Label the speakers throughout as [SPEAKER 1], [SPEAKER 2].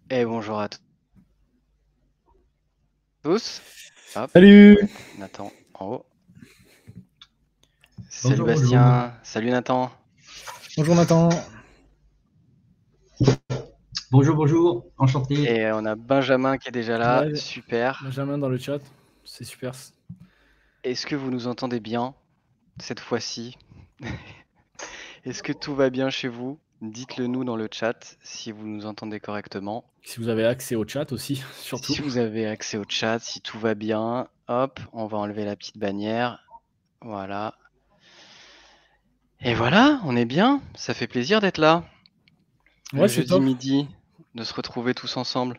[SPEAKER 1] Et bonjour à tous. Hop, on
[SPEAKER 2] Salut!
[SPEAKER 1] va mettre Nathan en haut. Salut
[SPEAKER 3] Bonjour, bonjour.
[SPEAKER 1] Bastien, salut Nathan.
[SPEAKER 2] Bonjour Nathan.
[SPEAKER 3] Bonjour, bonjour. Enchanté.
[SPEAKER 1] Et on a Benjamin qui est déjà là,
[SPEAKER 2] Ouais,
[SPEAKER 1] super.
[SPEAKER 2] Benjamin dans le chat, c'est super.
[SPEAKER 1] Est-ce que vous nous entendez bien cette fois-ci? Est-ce que tout va bien chez vous? Dites-le nous dans le chat si vous nous entendez correctement.
[SPEAKER 2] Si vous avez accès au chat aussi, surtout.
[SPEAKER 1] Si vous avez accès au chat, si tout va bien, hop, on va enlever la petite bannière. Voilà. Et voilà, on est bien, ça fait plaisir d'être là.
[SPEAKER 2] Ouais,
[SPEAKER 1] Le
[SPEAKER 2] c'est
[SPEAKER 1] jeudi
[SPEAKER 2] top.
[SPEAKER 1] midi, de se retrouver tous ensemble.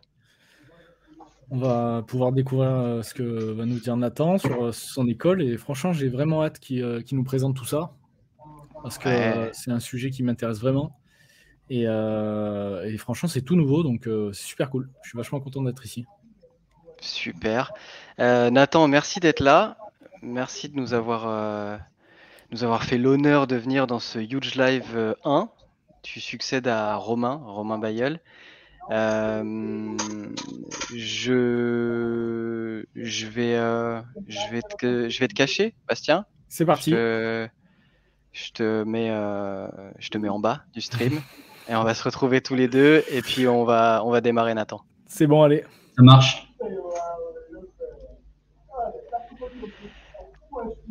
[SPEAKER 2] On va pouvoir découvrir ce que va nous dire Nathan sur son école et franchement, j'ai vraiment hâte qu'il nous présente tout ça parce que
[SPEAKER 1] Ouais,
[SPEAKER 2] c'est un sujet qui m'intéresse vraiment et franchement, c'est tout nouveau donc c'est super cool. Je suis vachement content d'être ici.
[SPEAKER 1] super. Nathan, merci d'être là. Merci de nous avoir fait l'honneur de venir dans ce Huge Live 1. Tu succèdes à Romain Bayeul. Je vais te cacher, Bastien.
[SPEAKER 2] C'est
[SPEAKER 1] Je
[SPEAKER 2] parti.
[SPEAKER 1] te, je te mets en bas du stream et on va se retrouver tous les deux et puis on va démarrer, Nathan.
[SPEAKER 2] C'est bon, allez.
[SPEAKER 3] Ça marche.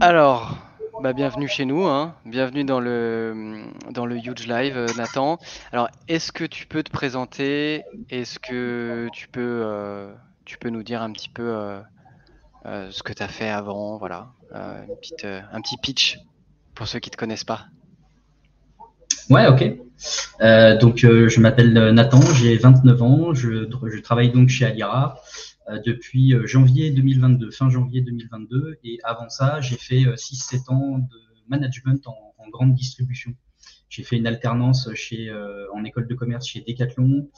[SPEAKER 1] Alors, bah, bienvenue chez nous, hein. Bienvenue dans le Huge Live, Nathan. Alors, est-ce que tu peux te présenter? Est-ce que tu peux nous dire un petit peu ce que tu as fait avant? Voilà, un petit pitch pour ceux qui ne te connaissent pas.
[SPEAKER 3] Ouais, ok. Je m'appelle Nathan, j'ai 29 ans, je travaille donc chez Alira depuis janvier 2022, fin janvier 2022. Et avant ça, j'ai fait 6-7 ans de management en grande distribution. J'ai fait une alternance en école de commerce chez Decathlon.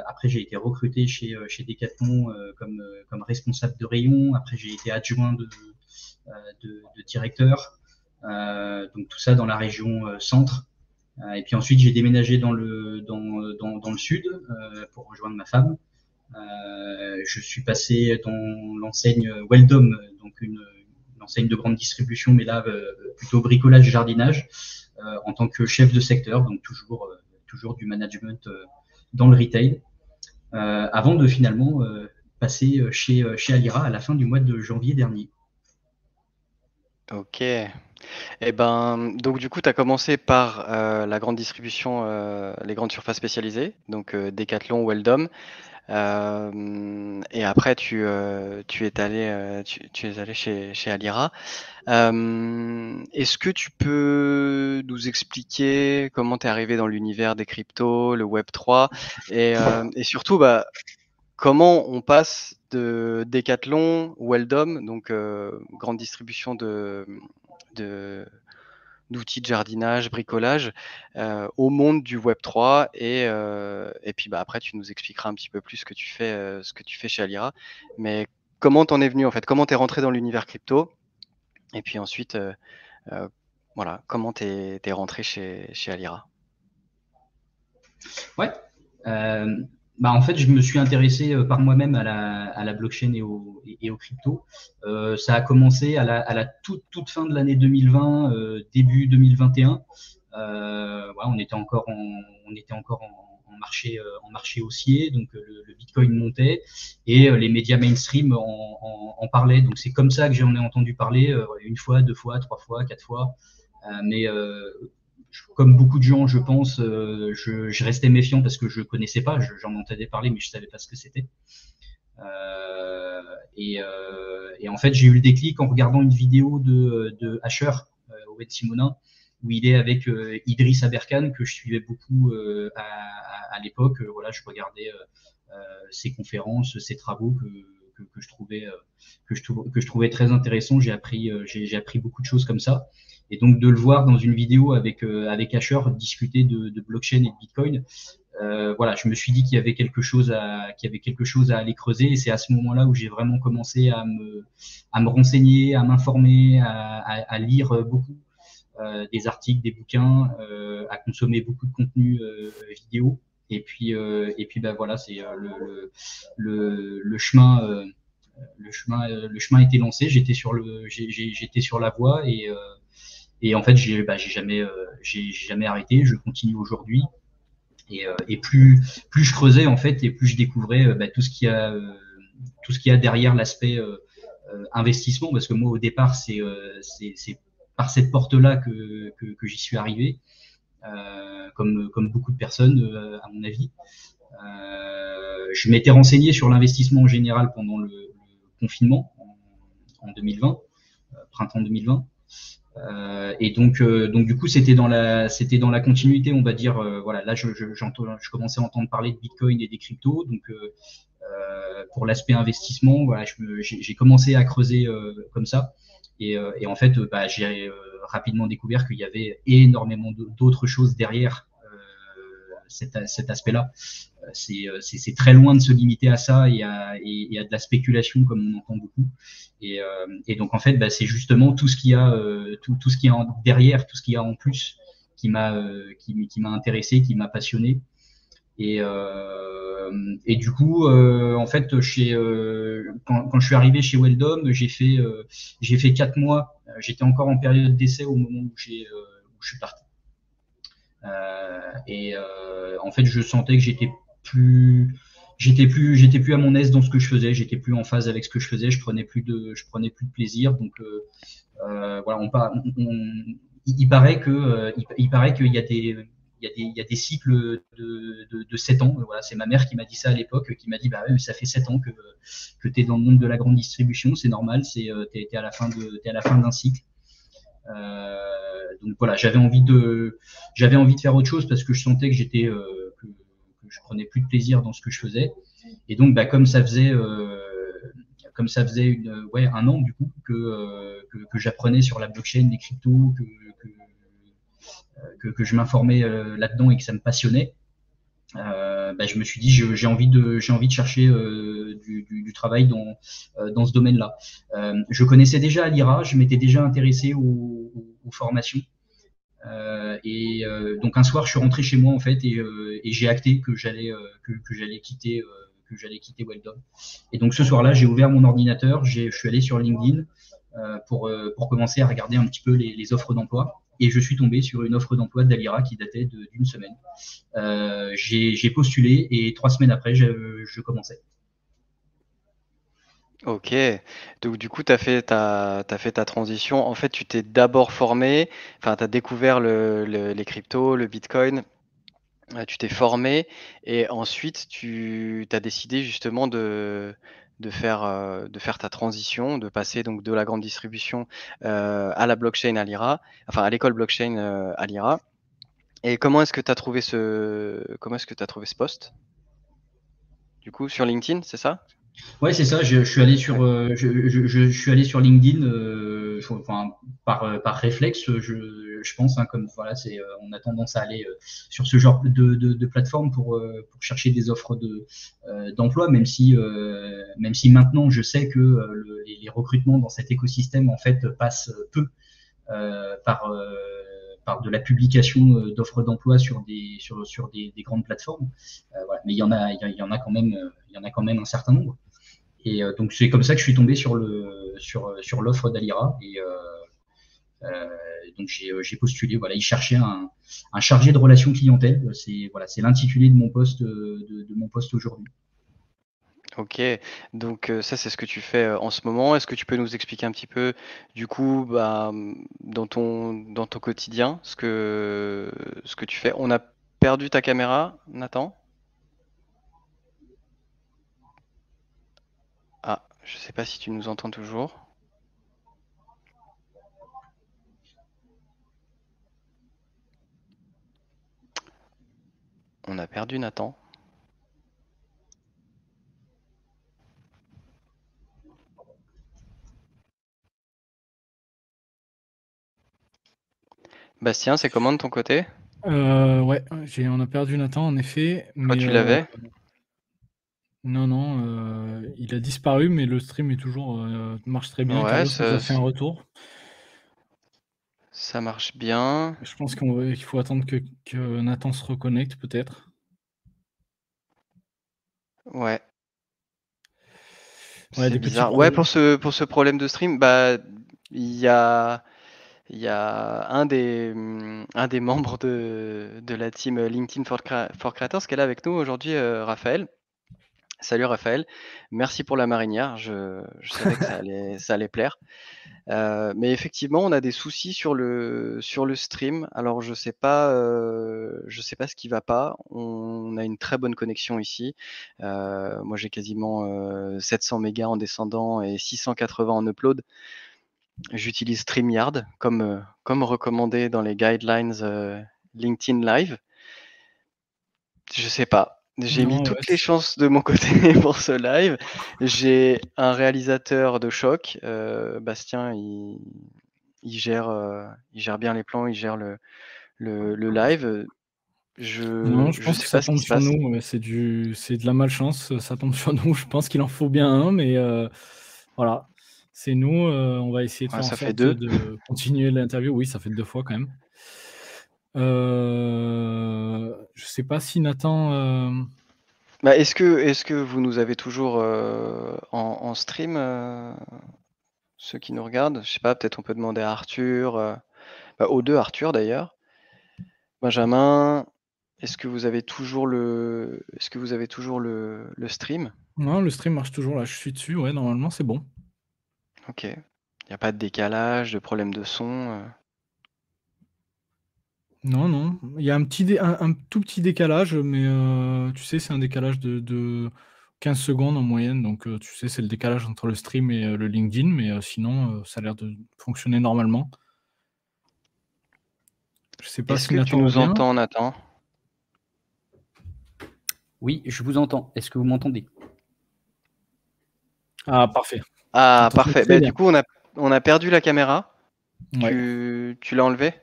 [SPEAKER 3] Après, j'ai été recruté chez Decathlon comme responsable de rayon. Après, j'ai été adjoint de directeur. Donc tout ça dans la région centre. Et puis ensuite, j'ai déménagé dans le sud pour rejoindre ma femme. Je suis passé dans l'enseigne Weldom, donc une enseigne de grande distribution, mais là plutôt bricolage et jardinage, en tant que chef de secteur, donc toujours du management dans le retail, avant de finalement passer chez Alira à la fin du mois de janvier dernier.
[SPEAKER 1] Ok. Et ben, donc du coup, tu as commencé par la grande distribution, les grandes surfaces spécialisées, donc Decathlon, Weldom. Et après, tu es allé chez Alira. Est-ce que tu peux nous expliquer comment tu es arrivé dans l'univers des cryptos, le Web3, et surtout, bah, comment on passe de Decathlon, Weldom, donc grande distribution de d'outils de jardinage, bricolage, au monde du Web3 et puis bah, après tu nous expliqueras un petit peu plus ce que tu fais chez Alira. Mais comment t'en es venu en fait? Comment t'es rentré dans l'univers crypto? Et puis ensuite, euh, voilà, comment t'es rentré chez Alira?
[SPEAKER 3] Ouais. Euh, En fait, je me suis intéressé par moi-même à la blockchain et aux cryptos. Ça a commencé à la toute fin de l'année 2020, début 2021. On était encore en marché haussier, donc le Bitcoin montait et les médias mainstream en parlaient. Donc c'est comme ça que j'en ai entendu parler une fois, deux fois, trois fois, quatre fois. Mais comme beaucoup de gens, je pense, je restais méfiant parce que je connaissais pas. J'en entendais parler, mais je savais pas ce que c'était. Et en fait, j'ai eu le déclic en regardant une vidéo de Asher, Owen Simonin, où il est avec Idriss Aberkan, que je suivais beaucoup à l'époque. Voilà, je regardais ses conférences, ses travaux que je trouvais que je trouvais très intéressants. J'ai appris beaucoup de choses comme ça. Et donc de le voir dans une vidéo avec Asher discuter de blockchain et de Bitcoin, voilà, je me suis dit qu'il y avait quelque chose à aller creuser. Et c'est à ce moment-là où j'ai vraiment commencé à me renseigner, à m'informer, à lire beaucoup des articles, des bouquins, à consommer beaucoup de contenu vidéo. Et puis bah, voilà, c'est le chemin. Le chemin a été lancé, j'étais sur la voie et en fait j'ai jamais arrêté, je continue aujourd'hui et plus je creusais en fait et plus je découvrais bah, tout ce qu'il y a derrière l'aspect investissement, parce que moi au départ c'est par cette porte-là que j'y suis arrivé, comme beaucoup de personnes à mon avis. Je m'étais renseigné sur l'investissement en général pendant le confinement en 2020, printemps 2020. Et donc du coup, c'était dans la continuité, on va dire. Voilà, là, je commençais à entendre parler de Bitcoin et des cryptos. Donc, pour l'aspect investissement, voilà, j'ai commencé à creuser comme ça. Et en fait, bah, j'ai rapidement découvert qu'il y avait énormément d'autres choses derrière cet aspect-là. C'est très loin de se limiter à ça et à de la spéculation comme on entend beaucoup. Et donc en fait, bah, c'est justement tout ce qu'il y a, tout ce qu'il y a derrière, tout ce qu'il y a en plus qui m'a intéressé, qui m'a passionné. Et du coup, en fait, quand je suis arrivé chez Weldom, j'ai fait 4 mois. J'étais encore en période d'essai au moment où je suis parti. En fait, je sentais que j'étais plus à mon aise dans ce que je faisais, j'étais plus en phase avec ce que je faisais, je prenais plus de plaisir. Donc voilà, il paraît qu'il y a des cycles de 7 ans. Voilà, c'est ma mère qui m'a dit ça à l'époque, qui m'a dit bah ça fait 7 ans que tu es dans le monde de la grande distribution, c'est normal, t'es à la fin d'un cycle. Donc voilà, j'avais envie de faire autre chose parce que je sentais que je prenais plus de plaisir dans ce que je faisais. Et donc, bah, comme ça faisait un an du coup que j'apprenais sur la blockchain, les cryptos, que je m'informais là-dedans et que ça me passionnait, bah, je me suis dit j'ai envie de chercher du travail dans ce domaine-là. Je connaissais déjà Alira, je m'étais déjà intéressé aux formations. Donc un soir, je suis rentré chez moi en fait et j'ai acté que j'allais quitter Weldom. Et donc ce soir-là, j'ai ouvert mon ordinateur, je suis allé sur LinkedIn pour commencer à regarder un petit peu les offres d'emploi. Et je suis tombé sur une offre d'emploi d'Alira qui datait d'une semaine. J'ai postulé et 3 semaines après, je commençais.
[SPEAKER 1] Ok, donc du coup, tu as fait ta transition. En fait, tu t'es d'abord formé, enfin, tu as découvert les cryptos, le Bitcoin, tu t'es formé et ensuite tu as décidé justement de faire ta transition, de passer donc de la grande distribution à la blockchain à Lyra, enfin à l'école blockchain à Lyra. Et comment est-ce que tu as trouvé ce poste? Du coup, sur LinkedIn, c'est ça?
[SPEAKER 3] Ouais, c'est ça. Je suis allé sur, je suis allé sur LinkedIn, enfin par réflexe, je pense, hein, comme voilà, on a tendance à aller sur ce genre de plateforme pour chercher des offres d'emploi, même si maintenant je sais que les recrutements dans cet écosystème en fait passent peu par de la publication d'offres d'emploi sur des grandes plateformes. Voilà. Mais il y en a quand même un certain nombre. Et donc c'est comme ça que je suis tombé sur l'offre d'Alira et donc j'ai postulé. Voilà, ils cherchaient un chargé de relations clientèle. C'est l'intitulé de mon poste aujourd'hui.
[SPEAKER 1] Ok, donc ça c'est ce que tu fais en ce moment. Est-ce que tu peux nous expliquer un petit peu, du coup, bah, dans ton quotidien, ce que tu fais? On a perdu ta caméra, Nathan? Ah, je sais pas si tu nous entends toujours. On a perdu Nathan. Bastien, c'est comment de ton côté?
[SPEAKER 2] Ouais, on a perdu Nathan en effet,
[SPEAKER 1] Toi,
[SPEAKER 2] mais
[SPEAKER 1] tu l'avais?
[SPEAKER 2] non, il a disparu, mais le stream est toujours, marche très bien.
[SPEAKER 1] Ouais,
[SPEAKER 2] Carlos nous a fait un retour.
[SPEAKER 1] ça marche bien.
[SPEAKER 2] Je pense qu'il faut attendre que Nathan se reconnecte peut-être.
[SPEAKER 1] Ouais.
[SPEAKER 2] Ouais,
[SPEAKER 1] C'est
[SPEAKER 2] des petits
[SPEAKER 1] bizarre. Ouais,
[SPEAKER 2] problèmes.
[SPEAKER 1] pour ce problème de stream, bah, il y a, il y a un des membres de la team LinkedIn for Creators qui est là avec nous aujourd'hui, Raphaël. Salut Raphaël, merci pour la marinière, je savais que ça allait plaire. Mais effectivement, on a des soucis sur le stream. Alors je sais pas ce qui va pas. On a une très bonne connexion ici. Moi j'ai quasiment 700 mégas en descendant et 680 en upload. J'utilise StreamYard comme recommandé dans les guidelines LinkedIn Live. Je sais pas. J'ai mis
[SPEAKER 2] Non, ouais,
[SPEAKER 1] toutes les chances de mon côté pour ce live. J'ai un réalisateur de choc, Bastien, il gère bien les plans, il gère le live.
[SPEAKER 2] non, je
[SPEAKER 1] Je
[SPEAKER 2] pense que
[SPEAKER 1] sais
[SPEAKER 2] ça
[SPEAKER 1] pas ce qui
[SPEAKER 2] tombe
[SPEAKER 1] se
[SPEAKER 2] sur
[SPEAKER 1] passe.
[SPEAKER 2] nous. Ouais, c'est de la malchance. Ça tombe sur nous. Je pense qu'il en faut bien un, mais voilà. C'est nous. On va essayer de
[SPEAKER 1] Ouais,
[SPEAKER 2] faire en
[SPEAKER 1] ça fait
[SPEAKER 2] sorte
[SPEAKER 1] 2.
[SPEAKER 2] de continuer l'interview. Oui, ça fait 2 fois quand même. Je sais pas si Nathan.
[SPEAKER 1] Bah, est-ce que vous nous avez toujours en stream, ceux qui nous regardent? Je sais pas, peut-être on peut demander à Arthur, bah, aux 2 Arthur d'ailleurs. Benjamin, est-ce que vous avez toujours le stream?
[SPEAKER 2] Non, le stream marche toujours là. Je suis dessus. Ouais, normalement, c'est bon.
[SPEAKER 1] OK. Il y a pas de décalage, de problème de son?
[SPEAKER 2] Non, non. Il y a un tout petit décalage, mais tu sais, c'est un décalage de 15 secondes en moyenne. Donc, tu sais, c'est le décalage entre le stream et le LinkedIn. Mais sinon, ça a l'air de fonctionner normalement. Je sais pas
[SPEAKER 1] Est-ce
[SPEAKER 2] si
[SPEAKER 1] que tu
[SPEAKER 2] Nathan va
[SPEAKER 1] nous
[SPEAKER 2] bien.
[SPEAKER 1] entends, Nathan?
[SPEAKER 4] Oui, je vous entends. Est-ce que vous m'entendez?
[SPEAKER 2] Ah, parfait.
[SPEAKER 1] Ah,
[SPEAKER 2] On t'entend
[SPEAKER 1] parfait.
[SPEAKER 2] très
[SPEAKER 1] Bah,
[SPEAKER 2] bien.
[SPEAKER 1] du coup, on a perdu la caméra.
[SPEAKER 2] Ouais.
[SPEAKER 1] Tu l'as enlevée?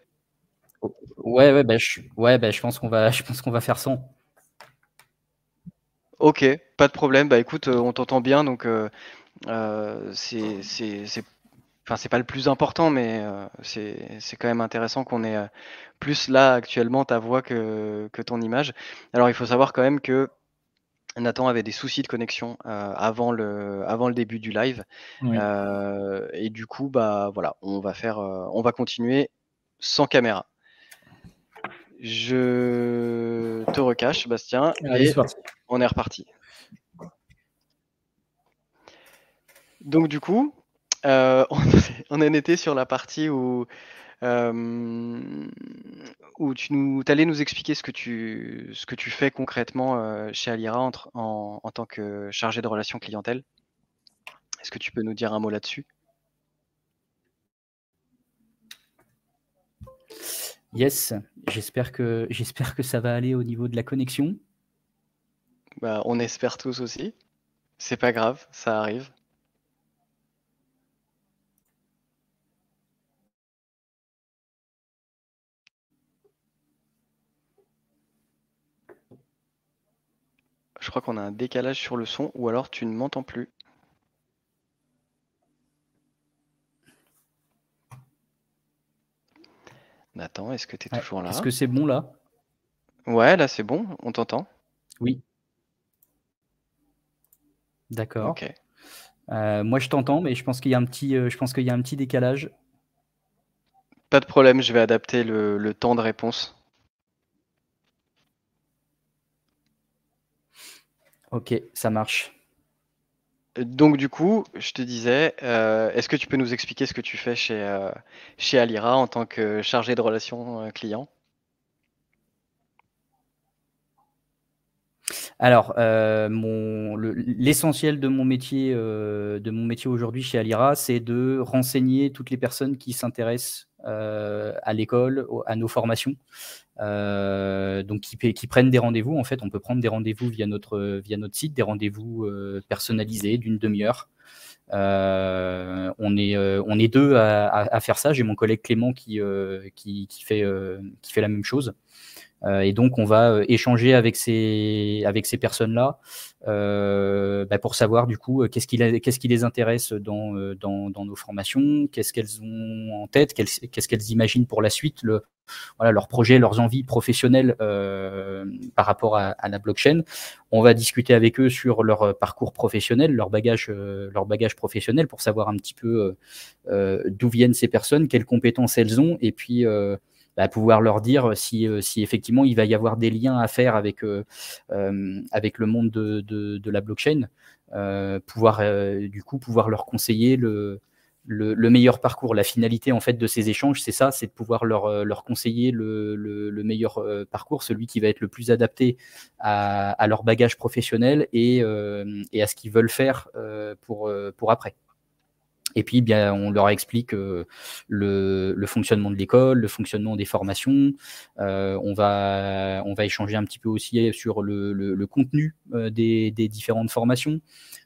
[SPEAKER 4] Ouais, je pense qu'on va faire sans.
[SPEAKER 1] OK, pas de problème. Bah, écoute, on t'entend bien donc enfin, c'est pas le plus important, mais c'est quand même intéressant qu'on ait, plus là actuellement ta voix que ton image. Alors il faut savoir quand même que Nathan avait des soucis de connexion, avant le début du live,
[SPEAKER 2] Oui.
[SPEAKER 1] et du coup, bah, voilà, on va continuer sans caméra. Je te recache Bastien
[SPEAKER 2] Allez, c'est
[SPEAKER 1] et
[SPEAKER 2] parti.
[SPEAKER 1] on est reparti. Donc du coup, on en était sur la partie Hem, où tu allais nous expliquer ce que tu fais concrètement, chez Alira en tant que chargé de relations clientèle. Est-ce que tu peux nous dire un mot là-dessus?
[SPEAKER 4] Yes, j'espère que ça va aller au niveau de la connexion.
[SPEAKER 1] Bah, on espère tous aussi. C'est pas grave, ça arrive. Je crois qu'on a un décalage sur le son ou alors tu ne m'entends plus. Nathan, est-ce que tu es
[SPEAKER 4] Ouais.
[SPEAKER 1] toujours
[SPEAKER 4] Est-ce
[SPEAKER 1] là?
[SPEAKER 4] que c'est bon là?
[SPEAKER 1] Ouais, là c'est bon, on t'entend.
[SPEAKER 4] Oui. D'accord.
[SPEAKER 1] OK.
[SPEAKER 4] Moi je t'entends, mais je pense qu'il y a un petit décalage.
[SPEAKER 1] Pas de problème, je vais adapter le temps de réponse.
[SPEAKER 4] OK, ça marche.
[SPEAKER 1] Donc du coup, je te disais, est-ce que tu peux nous expliquer ce que tu fais chez Alira en tant que chargé de relations, clients?
[SPEAKER 4] Alors, l'essentiel de mon métier aujourd'hui chez Alira, c'est de renseigner toutes les personnes qui s'intéressent à l'école, à nos formations. Donc qui prennent des rendez-vous. En fait, on peut prendre des rendez-vous via notre site, des rendez-vous personnalisés d'une demi-heure. On est 2 à faire ça. J'ai mon collègue Clément qui fait la même chose. Et donc, on va échanger avec ces personnes-là pour savoir du coup qu'est-ce qui les intéresse dans nos formations, qu'est-ce qu'elles ont en tête, qu'est-ce qu'elles imaginent pour la suite, leurs projets, leurs envies professionnelles par rapport à la blockchain. On va discuter avec eux sur leur parcours professionnel, leur bagage professionnel pour savoir un petit peu d'où viennent ces personnes, quelles compétences elles ont, et puis pouvoir leur dire si effectivement il va y avoir des liens à faire avec le monde de la blockchain, pouvoir leur conseiller le meilleur parcours. La finalité en fait de ces échanges, c'est ça, c'est de pouvoir leur conseiller le meilleur parcours, celui qui va être le plus adapté à leur bagage professionnel et à ce qu'ils veulent faire pour après. Et puis, bien, on leur explique le fonctionnement de l'école, le fonctionnement des formations. On va échanger un petit peu aussi sur le contenu des différentes formations.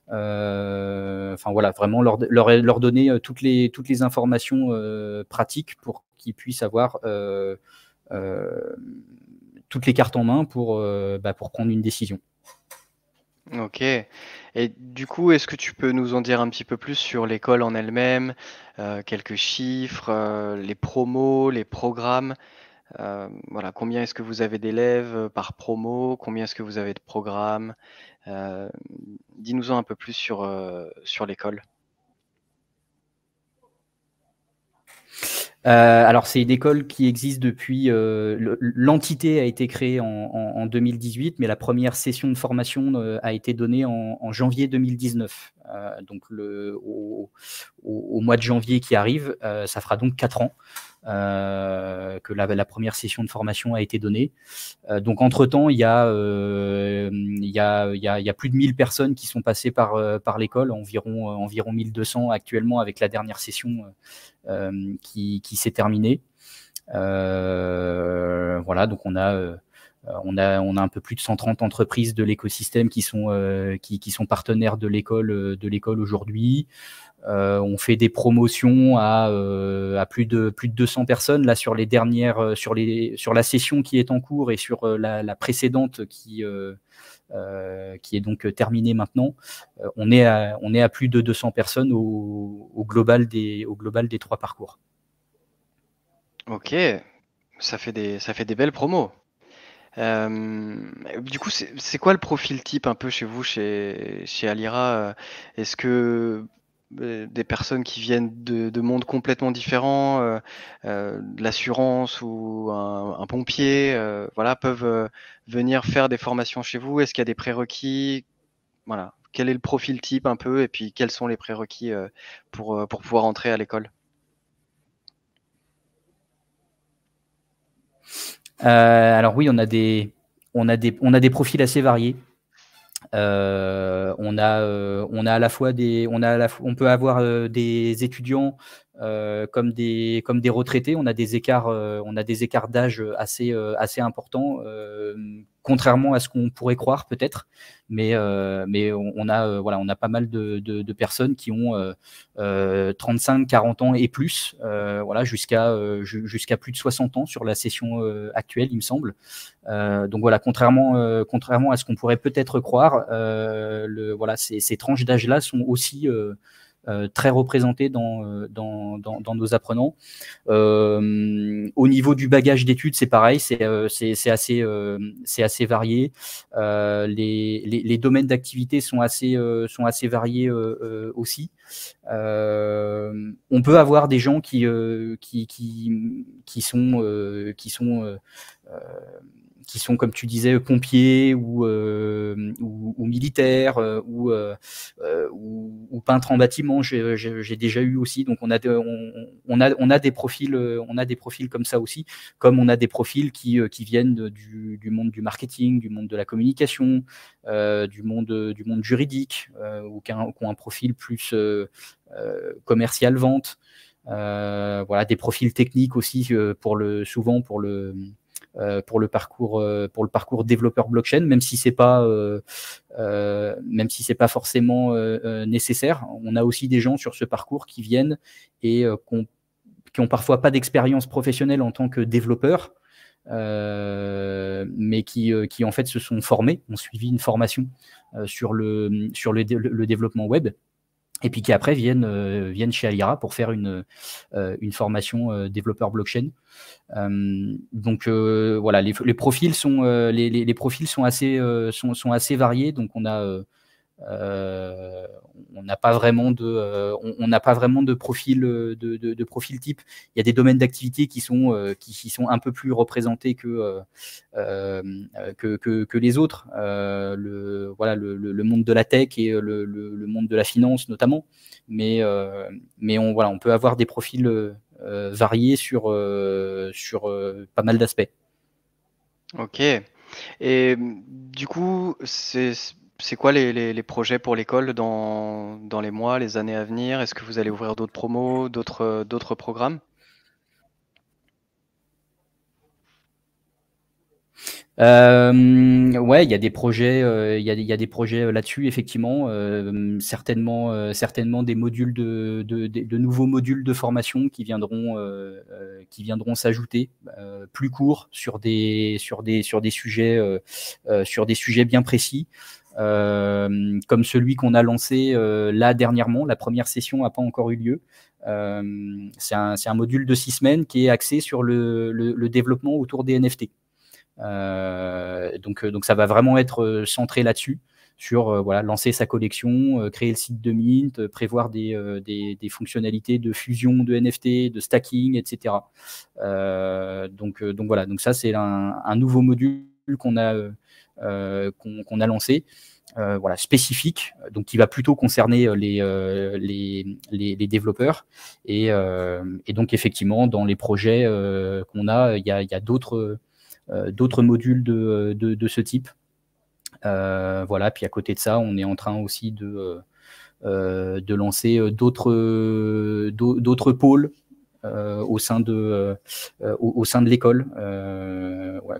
[SPEAKER 4] Voilà, vraiment leur donner toutes les informations pratiques pour qu'ils puissent avoir toutes les cartes en main pour prendre une décision.
[SPEAKER 1] Ok. Et du coup, est-ce que tu peux nous en dire un petit peu plus sur l'école en elle-même, quelques chiffres, les promos, les programmes, voilà, combien est-ce que vous avez d'élèves par promo, combien est-ce que vous avez de programmes, dis-nous-en un peu plus sur l'école.
[SPEAKER 4] Alors, c'est une école qui existe depuis. L'entité a été créée en 2018, mais la première session de formation a été donnée en janvier 2019. Donc, au mois de janvier qui arrive, ça fera donc 4 ans que la première session de formation a été donnée. Donc, entre-temps, il y a plus de 1000 personnes qui sont passées par l'école, environ 1200 actuellement avec la dernière session qui s'est terminée. Voilà, donc on a un peu plus de 130 entreprises de l'écosystème qui sont partenaires de l'école aujourd'hui. On fait des promotions à plus de 200 personnes là sur les dernières sur la session qui est en cours et sur la précédente qui est donc terminée maintenant. On est à plus de 200 personnes au global des 3 parcours.
[SPEAKER 1] Ok, ça fait des belles promos. Du coup, c'est quoi le profil type un peu chez vous, chez Alira? Est-ce que des personnes qui viennent de mondes complètement différents, de l'assurance ou un pompier, voilà, peuvent venir faire des formations chez vous? Est-ce qu'il y a des prérequis? Voilà. Quel est le profil type un peu et puis quels sont les prérequis pour pouvoir entrer à l'école?
[SPEAKER 4] Alors oui, on a des profils assez variés. On peut avoir des étudiants comme des retraités. On a des écarts d'âge assez importants, contrairement à ce qu'on pourrait croire peut-être. Mais on a pas mal de personnes qui ont 35, 40 ans et plus, voilà, jusqu'à plus de 60 ans sur la session actuelle, il me semble. Donc voilà, contrairement à ce qu'on pourrait peut-être croire, ces tranches d'âge-là sont aussi très représentées dans nos apprenants. Au niveau du bagage d'études, c'est pareil, c'est assez varié. Les domaines d'activité sont assez variés aussi. On peut avoir des gens qui sont, comme tu disais, pompiers ou militaires ou peintres en bâtiment. J'ai déjà eu aussi. Donc on a des profils comme ça aussi, comme on a des profils qui viennent du monde du marketing, du monde de la communication, du monde juridique, ou qui ont un profil plus commercial vente. Voilà, des profils techniques aussi souvent pour le parcours développeur blockchain, même si c'est pas forcément nécessaire. On a aussi des gens sur ce parcours qui viennent et qui ont parfois pas d'expérience professionnelle en tant que développeurs, mais qui en fait se sont formés, ont suivi une formation sur le développement web, et puis qui après viennent chez Alira pour faire une formation développeur blockchain. Donc voilà, les profils sont les profils sont assez variés. Donc on n'a pas vraiment de profil de profil type. Il y a des domaines d'activité qui sont un peu plus représentés que les autres. Le monde de la tech et le monde de la finance notamment. Mais on peut avoir des profils variés sur pas mal d'aspects.
[SPEAKER 1] Ok. Et du coup, c'est quoi les projets pour l'école dans les mois, les années à venir? Est-ce que vous allez ouvrir d'autres promos, d'autres programmes?
[SPEAKER 4] Ouais, il y a des projets, il y a des projets là-dessus, effectivement. Certainement des modules de nouveaux modules de formation qui viendront s'ajouter, plus courts sur des sujets bien précis. Comme celui qu'on a lancé là dernièrement. La première session n'a pas encore eu lieu. C'est un module de 6 semaines qui est axé sur le développement autour des NFT. Donc ça va vraiment être centré là-dessus, sur lancer sa collection, créer le site de Mint, prévoir des fonctionnalités de fusion de NFT, de stacking, etc. Donc voilà, donc ça c'est un nouveau module qu'on a lancé. Spécifique, donc qui va plutôt concerner les développeurs, et donc effectivement dans les projets qu'on a, il y a d'autres modules de ce type. Puis à côté de ça, on est en train aussi de lancer d'autres pôles au sein de l'école,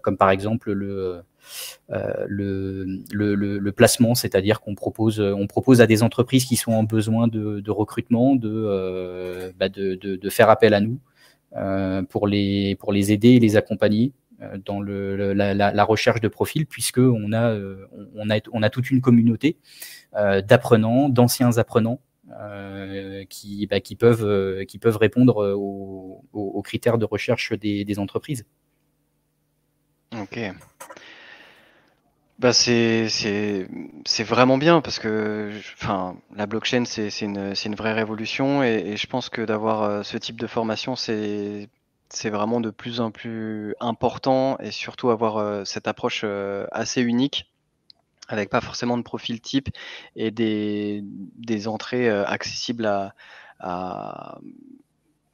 [SPEAKER 4] comme par exemple le placement, c'est-à-dire qu'on propose à des entreprises qui sont en besoin de recrutement de faire appel à nous pour les aider et les accompagner dans la recherche de profils, puisque on a toute une communauté d'apprenants, d'anciens apprenants qui peuvent répondre aux critères de recherche des entreprises.
[SPEAKER 1] Ok. C'est vraiment bien parce que la blockchain c'est une vraie révolution, et je pense que d'avoir ce type de formation c'est vraiment de plus en plus important, et surtout avoir cette approche assez unique, avec pas forcément de profil type, et des entrées accessibles à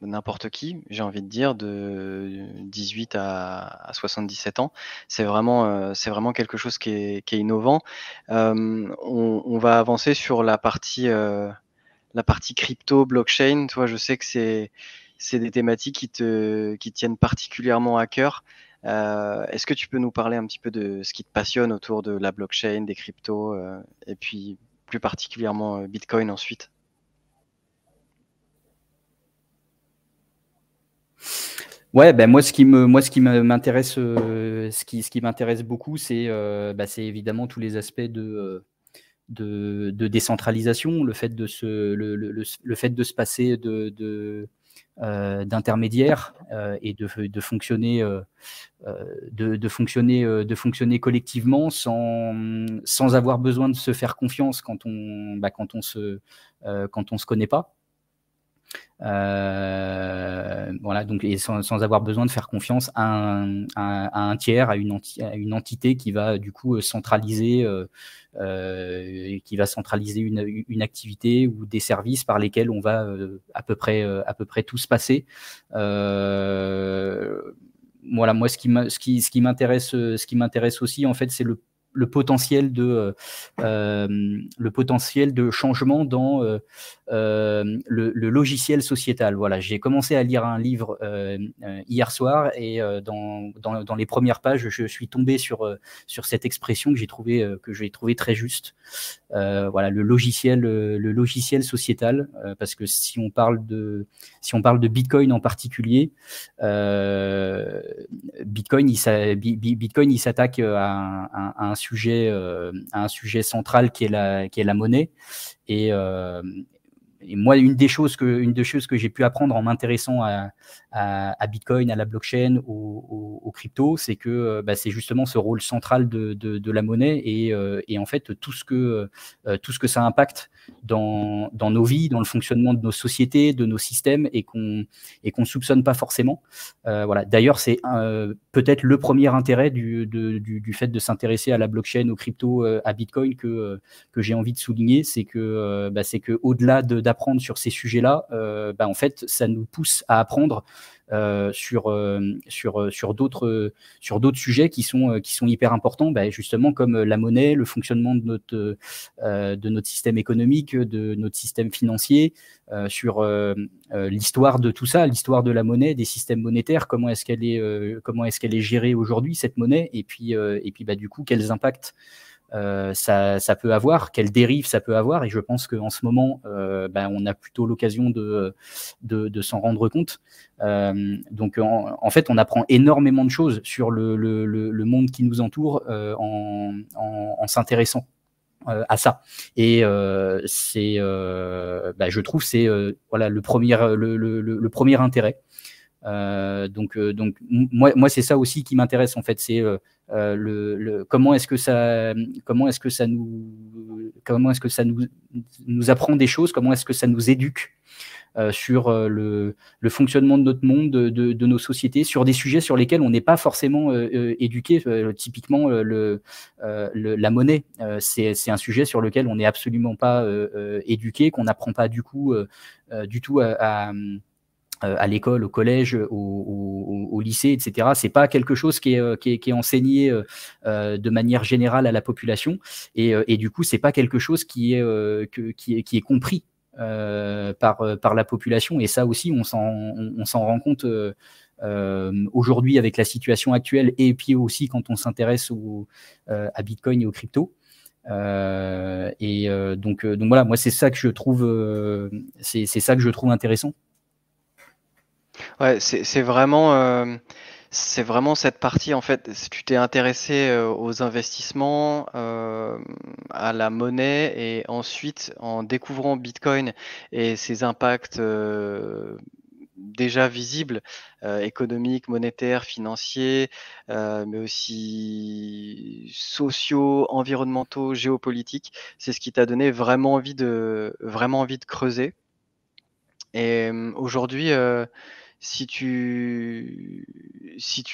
[SPEAKER 1] n'importe qui, j'ai envie de dire, de 18 à 77 ans. C'est vraiment quelque chose qui est innovant. On va avancer sur la partie crypto, blockchain. Toi, je sais que c'est des thématiques qui tiennent particulièrement à cœur. Est-ce que tu peux nous parler un petit peu de ce qui te passionne autour de la blockchain, des cryptos, et puis plus particulièrement Bitcoin ensuite?
[SPEAKER 4] Ouais, ben moi ce qui m'intéresse, ce qui m'intéresse beaucoup, c'est évidemment tous les aspects de décentralisation, le fait de se passer d'intermédiaires et de fonctionner collectivement sans avoir besoin de se faire confiance quand on se connaît pas. Donc, et sans avoir besoin de faire confiance à un tiers, à une entité qui va du coup centraliser une activité ou des services par lesquels on va à peu près tous passer. Moi, ce qui m'intéresse aussi, en fait, c'est le potentiel de changement dans le logiciel sociétal. Voilà, j'ai commencé à lire un livre hier soir, et dans les premières pages, je suis tombé sur cette expression que j'ai trouvé très juste. voilà, le logiciel sociétal, parce que si on parle de Bitcoin en particulier, Bitcoin il s'attaque à un sujet central qui est la monnaie. Et moi, une des choses que j'ai pu apprendre en m'intéressant à Bitcoin, à la blockchain, aux cryptos, c'est que c'est justement ce rôle central de la monnaie et en fait tout ce que ça impacte dans nos vies, dans le fonctionnement de nos sociétés, de nos systèmes et qu'on soupçonne pas forcément. Voilà. D'ailleurs, c'est peut-être le premier intérêt du fait de s'intéresser à la blockchain, aux cryptos, à Bitcoin que j'ai envie de souligner, c'est que au-delà d'apprendre sur ces sujets-là, en fait, ça nous pousse à apprendre sur d'autres sujets qui sont hyper importants, justement comme la monnaie, le fonctionnement de notre système économique, de notre système financier, sur l'histoire de tout ça, l'histoire de la monnaie, des systèmes monétaires, comment est-ce qu'elle est gérée aujourd'hui, cette monnaie, et puis du coup quels impacts ça peut avoir, quelles dérives ça peut avoir, et je pense qu'en ce moment on a plutôt l'occasion de s'en rendre compte. Donc en fait on apprend énormément de choses sur le monde qui nous entoure en s'intéressant à ça, et je trouve c'est voilà le premier intérêt. Donc moi c'est ça aussi qui m'intéresse en fait, c'est comment est-ce que ça nous apprend des choses, comment est-ce que ça nous éduque sur le fonctionnement de notre monde, de nos sociétés, sur des sujets sur lesquels on n'est pas forcément éduqué. Typiquement, la monnaie, c'est un sujet sur lequel on n'est absolument pas éduqué, qu'on n'apprend pas du tout à l'école, au collège, au lycée, etc. C'est pas quelque chose qui est enseigné de manière générale à la population, et du coup c'est pas quelque chose qui est compris par la population, et ça aussi on s'en rend compte aujourd'hui avec la situation actuelle, et puis aussi quand on s'intéresse à Bitcoin et aux cryptos. Donc voilà, moi c'est ça que je trouve intéressant.
[SPEAKER 1] Ouais, c'est vraiment cette partie en fait. Tu t'es intéressé aux investissements, à la monnaie, et ensuite en découvrant Bitcoin et ses impacts déjà visibles, économiques, monétaires, financiers, mais aussi sociaux, environnementaux, géopolitiques. C'est ce qui t'a donné vraiment envie de creuser. Et aujourd'hui, si tu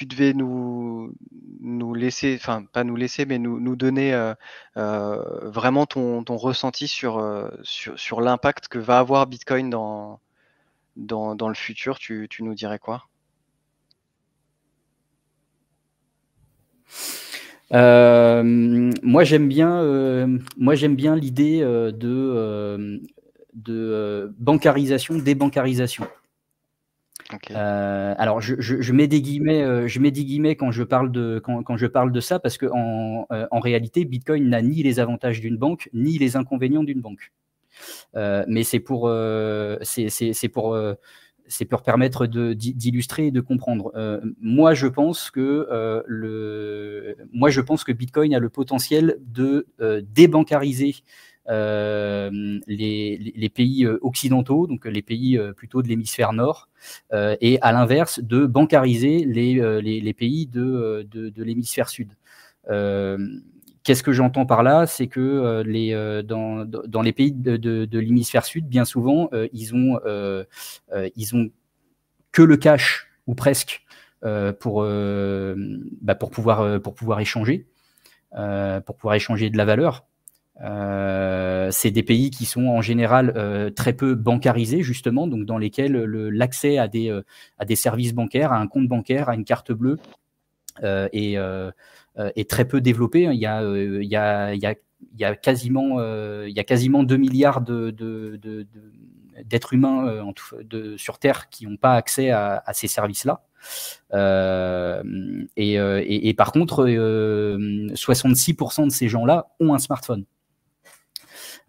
[SPEAKER 1] devais nous laisser, enfin pas nous laisser, mais nous donner vraiment ton ressenti sur l'impact que va avoir Bitcoin dans le futur, tu nous dirais quoi?
[SPEAKER 4] Moi j'aime bien l'idée de bancarisation, débancarisation.
[SPEAKER 1] Okay.
[SPEAKER 4] Alors je mets des guillemets quand je parle de ça, parce que en réalité Bitcoin n'a ni les avantages d'une banque ni les inconvénients d'une banque, mais c'est pour permettre d'illustrer et de comprendre. Moi je pense que Bitcoin a le potentiel de débancariser les pays occidentaux, donc les pays plutôt de l'hémisphère nord, et à l'inverse de bancariser les pays de l'hémisphère sud. Qu'est-ce que j'entends par là? C'est que dans les pays de l'hémisphère sud, bien souvent, ils ont que le cash, ou presque, pour pouvoir échanger de la valeur. C'est des pays qui sont en général très peu bancarisés, justement, donc dans lesquels l'accès à des services bancaires, à un compte bancaire, à une carte bleue est très peu développé. Il y a quasiment 2 milliards d'êtres humains sur Terre qui n'ont pas accès à ces services-là. Et par contre, 66% de ces gens-là ont un smartphone.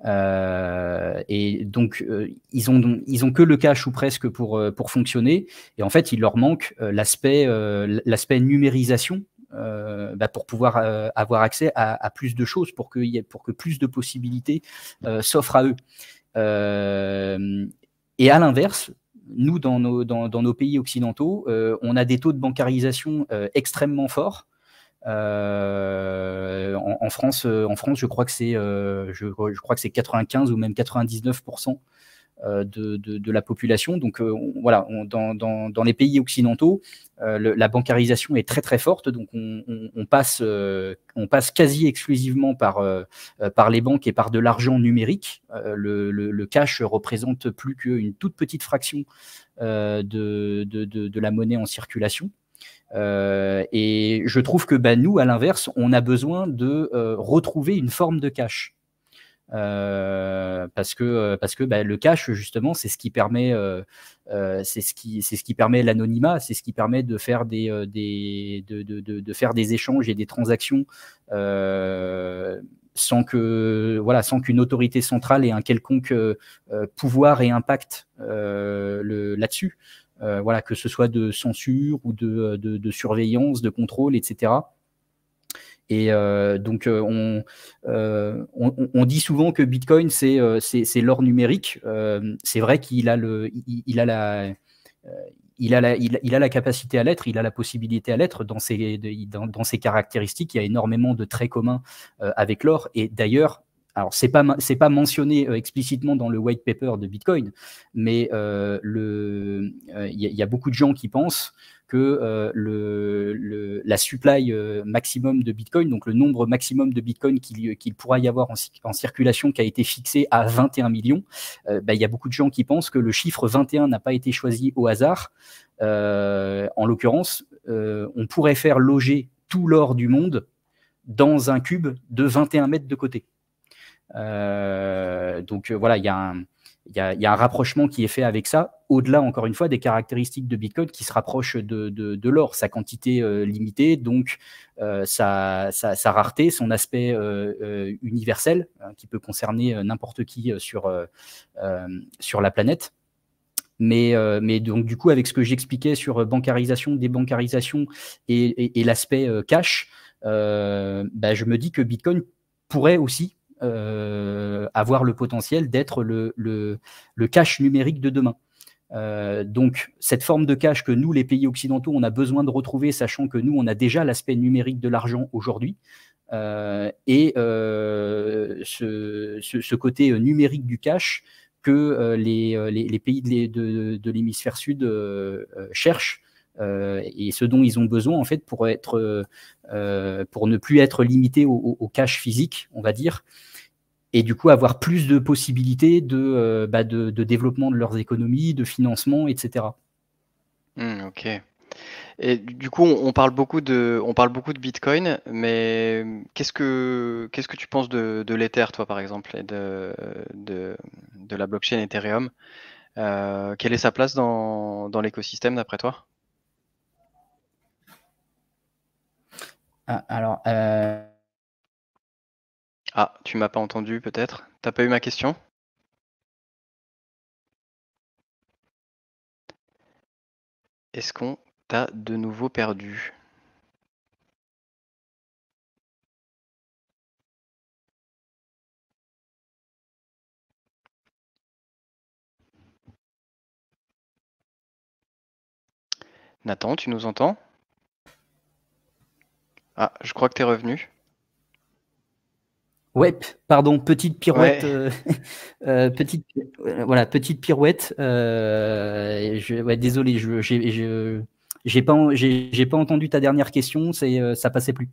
[SPEAKER 4] Et donc, ils ont que le cash ou presque pour fonctionner. Et en fait, il leur manque l'aspect numérisation pour pouvoir avoir accès à plus de choses, pour que plus de possibilités s'offrent à eux. Et à l'inverse, nous, dans nos pays occidentaux, on a des taux de bancarisation extrêmement forts. En France, je crois que c'est 95 ou même 99% de la population. Donc voilà, dans les pays occidentaux, la bancarisation est très très forte. Donc on passe quasi exclusivement par les banques et par de l'argent numérique. Le cash représente plus qu'une toute petite fraction de la monnaie en circulation. Et je trouve que nous, à l'inverse, on a besoin de retrouver une forme de cash. Parce que le cash, justement, c'est ce qui permet l'anonymat, c'est ce qui permet de faire de faire des échanges et des transactions sans qu'une autorité centrale ait un quelconque pouvoir et impact là-dessus. Que ce soit de censure ou de surveillance, de contrôle, etc. Et donc, on dit souvent que Bitcoin, c'est l'or numérique. C'est vrai qu'il a la capacité à l'être, il a la possibilité à l'être dans ses caractéristiques. Il y a énormément de traits communs avec l'or. Et d'ailleurs, alors, c'est pas mentionné explicitement dans le white paper de Bitcoin, mais il y a beaucoup de gens qui pensent que la supply maximum de Bitcoin, donc le nombre maximum de Bitcoin qu'il pourra y avoir en circulation, qui a été fixé à 21 millions, il y a beaucoup de gens qui pensent que le chiffre 21 n'a pas été choisi au hasard. En l'occurrence, on pourrait faire loger tout l'or du monde dans un cube de 21 mètres de côté. Donc voilà, il y a un rapprochement qui est fait avec ça, au-delà, encore une fois, des caractéristiques de Bitcoin qui se rapprochent de l'or, sa quantité limitée, donc sa rareté, son aspect universel, qui peut concerner n'importe qui sur la planète. Mais donc, du coup, avec ce que j'expliquais sur bancarisation, débancarisation et l'aspect cash, je me dis que Bitcoin pourrait aussi avoir le potentiel d'être le cash numérique de demain. Donc, cette forme de cash que nous, les pays occidentaux, on a besoin de retrouver, sachant que nous, on a déjà l'aspect numérique de l'argent aujourd'hui, et ce côté numérique du cash que les pays de l'hémisphère sud cherchent, et ce dont ils ont besoin, en fait, pour ne plus être limités au cash physique, on va dire, et du coup avoir plus de possibilités de développement de leurs économies, de financement, etc.
[SPEAKER 1] Ok. Et du coup, on parle beaucoup de Bitcoin, mais qu'est-ce que tu penses de l'Ether, toi, par exemple, et de la blockchain Ethereum? Quelle est sa place dans l'écosystème, d'après toi?
[SPEAKER 4] Alors,
[SPEAKER 1] Ah, tu m'as pas entendu, peut-être? T'as pas eu ma question? Est-ce qu'on t'a de nouveau perdu? Nathan, tu nous entends? Ah, je crois que t'es revenu.
[SPEAKER 4] ouais, pardon, petite pirouette,
[SPEAKER 1] Ouais.
[SPEAKER 4] petite pirouette. Désolé, j'ai pas entendu ta dernière question, ça passait plus.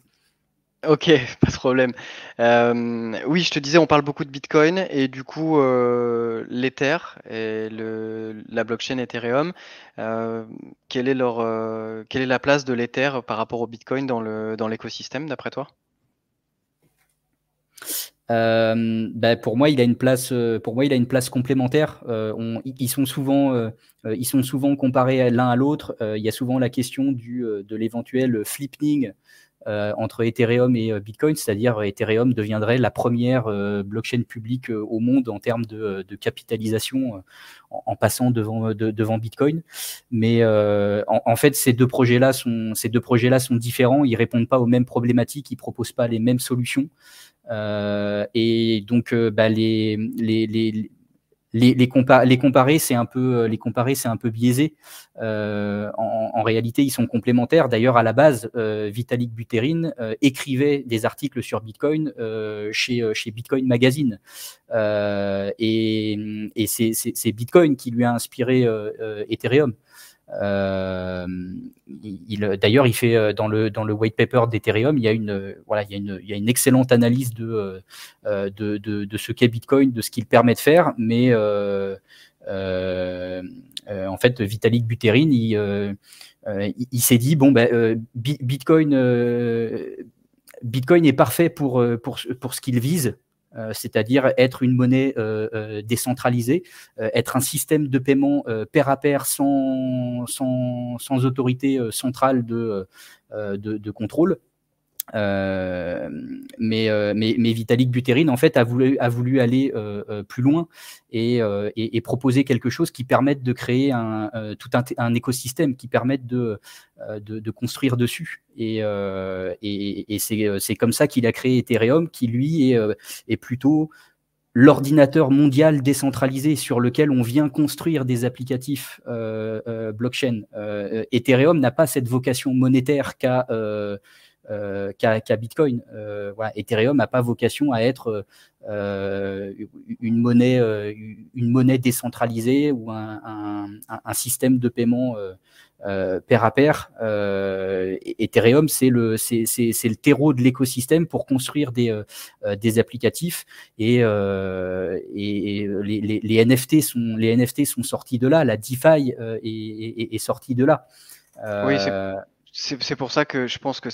[SPEAKER 1] Ok, pas de problème. Oui, je te disais, on parle beaucoup de Bitcoin et du coup, l'Ether et la blockchain Ethereum, quelle est la place de l'Ether par rapport au Bitcoin dans l'écosystème, d'après toi?
[SPEAKER 4] Pour moi, il a une place complémentaire. Ils sont souvent comparés l'un à l'autre. Il y a souvent la question de l'éventuel flipping entre Ethereum et Bitcoin, c'est-à-dire Ethereum deviendrait la première blockchain publique au monde en termes de capitalisation en passant devant Bitcoin. Mais en fait, ces deux projets-là sont différents, ils répondent pas aux mêmes problématiques, ils proposent pas les mêmes solutions. Et donc, les comparer, c'est un peu biaisé. En réalité, ils sont complémentaires. D'ailleurs, à la base, Vitalik Buterin écrivait des articles sur Bitcoin chez Bitcoin Magazine. Et c'est Bitcoin qui lui a inspiré Ethereum. D'ailleurs, il fait dans le white paper d'Ethereum, il y a une excellente analyse de ce qu'est Bitcoin, de ce qu'il permet de faire, mais en fait, Vitalik Buterin, il s'est dit Bitcoin est parfait pour ce qu'il vise. C'est-à-dire être une monnaie décentralisée, être un système de paiement pair à pair sans autorité centrale de contrôle. Mais Vitalik Buterin en fait a voulu aller plus loin et proposer quelque chose qui permette de créer tout un écosystème qui permette de construire dessus et c'est comme ça qu'il a créé Ethereum, qui lui est plutôt l'ordinateur mondial décentralisé sur lequel on vient construire des applicatifs blockchain. Ethereum n'a pas cette vocation monétaire qu'a Bitcoin. Voilà. Ethereum n'a pas vocation à être une monnaie décentralisée ou un système de paiement pair à pair. Ethereum, c'est le terreau de l'écosystème pour construire des applicatifs et les NFT sont sortis de là. La DeFi est sortie de là.
[SPEAKER 1] Oui, c'est pour ça que je pense que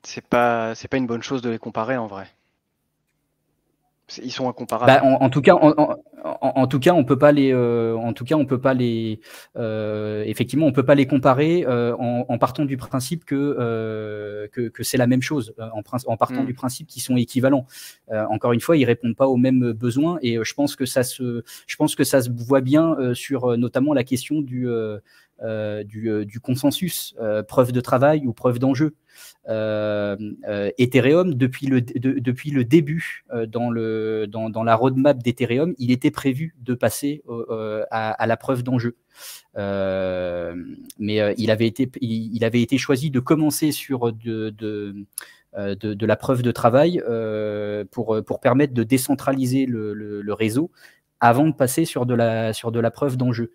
[SPEAKER 1] c'est pas une bonne chose de les comparer en vrai. Ils sont incomparables.
[SPEAKER 4] En tout cas, on peut pas les. Effectivement, on peut pas les comparer en partant du principe que c'est la même chose, en partant du principe qu'ils sont équivalents. Encore une fois, ils répondent pas aux mêmes besoins et je pense que ça se voit bien sur notamment la question du consensus, preuve de travail ou preuve d'enjeu. Ethereum, depuis le début, dans la roadmap d'Ethereum, il était prévu de passer à la preuve d'enjeu. Mais il avait été choisi de commencer sur de la preuve de travail pour permettre de décentraliser le réseau avant de passer sur de la preuve d'enjeu.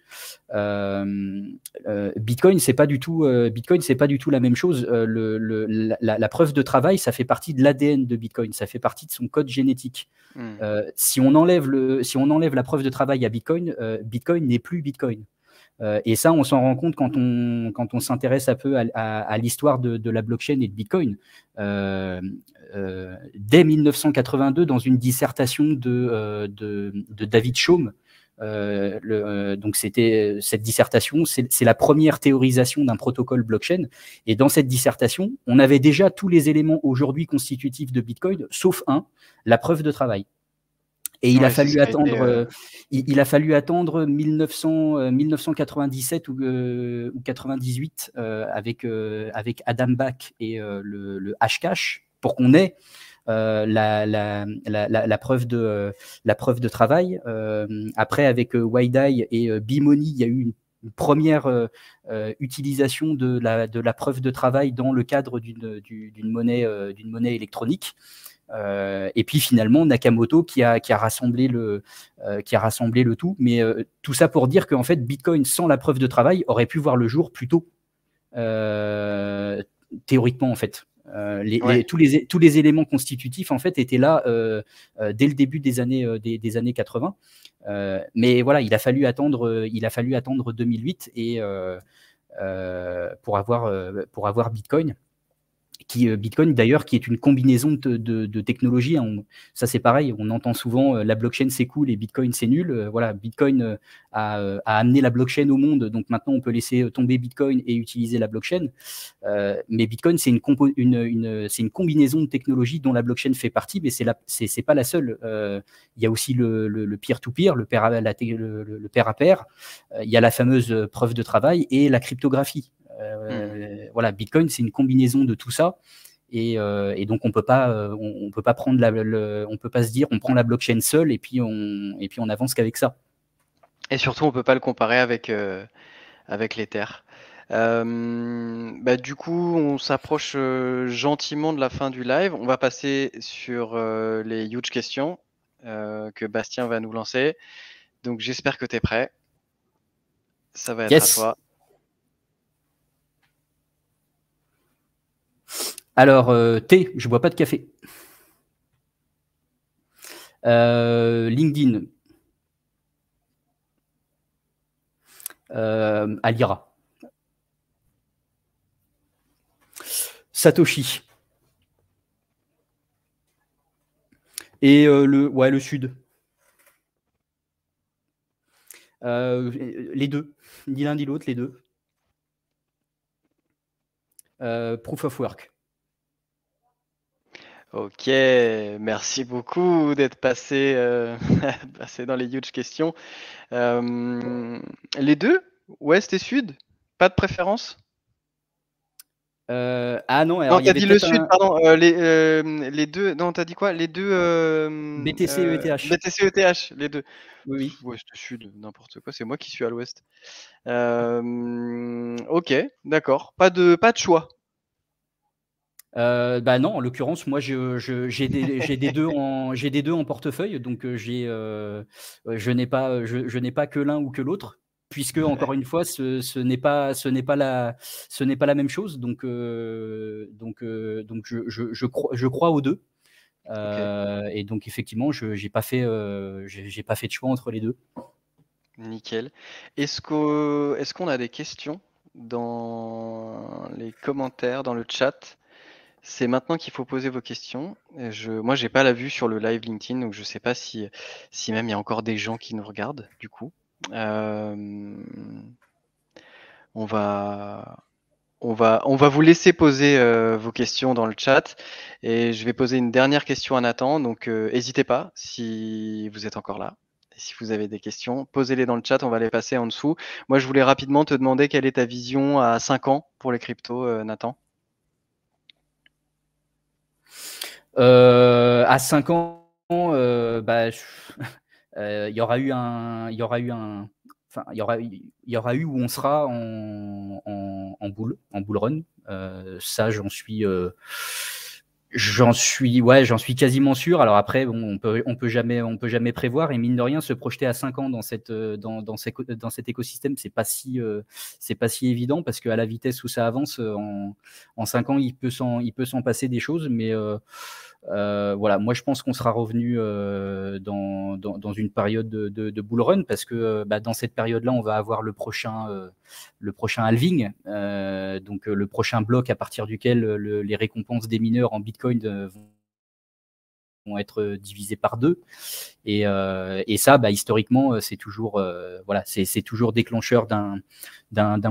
[SPEAKER 4] Bitcoin, c'est pas du tout la même chose. La preuve de travail, ça fait partie de l'ADN de Bitcoin, ça fait partie de son code génétique. Si on enlève la preuve de travail à Bitcoin, Bitcoin n'est plus Bitcoin. Et ça, on s'en rend compte quand on s'intéresse un peu à l'histoire de la blockchain et de Bitcoin. Dès 1982, dans une dissertation de David Chaum, donc c'était cette dissertation, c'est la première théorisation d'un protocole blockchain. Et dans cette dissertation, on avait déjà tous les éléments aujourd'hui constitutifs de Bitcoin, sauf la preuve de travail. Et il a fallu attendre 1997 ou 98 avec Adam Back et le Hashcash pour qu'on ait la preuve de travail. Après, avec Wideye et Bimoni, il y a eu une première utilisation de la preuve de travail dans le cadre d'une monnaie électronique. Et puis finalement Nakamoto qui a rassemblé le tout, mais tout ça pour dire qu'en fait Bitcoin sans la preuve de travail aurait pu voir le jour plus tôt, théoriquement en fait. Tous les éléments constitutifs en fait étaient là dès le début des années 80, mais voilà, il a fallu attendre 2008 et pour avoir Bitcoin, Bitcoin d'ailleurs, qui est une combinaison de technologies. Hein. Ça c'est pareil, on entend souvent la blockchain c'est cool et Bitcoin c'est nul. Voilà, Bitcoin a amené la blockchain au monde, donc maintenant on peut laisser tomber Bitcoin et utiliser la blockchain. Mais Bitcoin c'est une combinaison de technologies dont la blockchain fait partie, mais c'est pas la seule. Il y a aussi le peer-to-peer, le pair à pair. Il y a la fameuse preuve de travail et la cryptographie. Voilà, Bitcoin, c'est une combinaison de tout ça. Et donc, on peut pas prendre on peut pas se dire on prend la blockchain seule et puis on avance qu'avec ça.
[SPEAKER 1] Et surtout, on peut pas le comparer avec l'Ether. Du coup, on s'approche gentiment de la fin du live. On va passer sur les huge questions que Bastien va nous lancer. Donc, j'espère que tu es prêt. Ça va être à toi.
[SPEAKER 4] Alors, thé, je bois pas de café. LinkedIn. Alira. Satoshi. Et le Sud. Les deux. Ni l'un ni l'autre, les deux. Proof of Work.
[SPEAKER 1] Ok, merci beaucoup d'être passé dans les huge questions. Les deux, Ouest et Sud, pas de préférence?
[SPEAKER 4] Ah non, alors
[SPEAKER 1] non, t'as dit le Sud, pardon. Les deux, non, t'as dit quoi? Les deux.
[SPEAKER 4] BTC et ETH.
[SPEAKER 1] BTC et ETH, les deux.
[SPEAKER 4] Oui.
[SPEAKER 1] Ouest, Sud, n'importe quoi. C'est moi qui suis à l'Ouest. Ok, d'accord. Pas de choix.
[SPEAKER 4] Non, en l'occurrence, moi, j'ai des deux en portefeuille, donc je n'ai pas que l'un ou que l'autre, puisque encore une fois, ce n'est pas la même chose. Donc je crois aux deux. Et donc effectivement, j'ai pas fait de choix entre les deux.
[SPEAKER 1] Nickel. Est-ce qu'on a des questions dans les commentaires, dans le chat? C'est maintenant qu'il faut poser vos questions. Moi, j'ai pas la vue sur le live LinkedIn, donc je sais pas si même il y a encore des gens qui nous regardent, du coup. On va vous laisser poser vos questions dans le chat et je vais poser une dernière question à Nathan, donc n'hésitez pas si vous êtes encore là. Et si vous avez des questions, posez-les dans le chat, on va les passer en dessous. Moi, je voulais rapidement te demander quelle est ta vision à 5 ans pour les cryptos, Nathan.
[SPEAKER 4] À 5 ans, il y aura eu où on sera en bull run. Ça, j'en suis quasiment sûr. Alors après, bon, on peut jamais prévoir, et mine de rien, se projeter à 5 ans dans cet écosystème, c'est pas si évident, parce qu'à la vitesse où ça avance, en 5 ans, il peut s'en passer des choses, mais voilà, moi je pense qu'on sera revenu dans une période de bull run, parce que dans cette période-là, on va avoir le prochain halving, donc le prochain bloc à partir duquel les récompenses des mineurs en Bitcoin vont être divisées par 2, et ça, historiquement, c'est toujours déclencheur d'un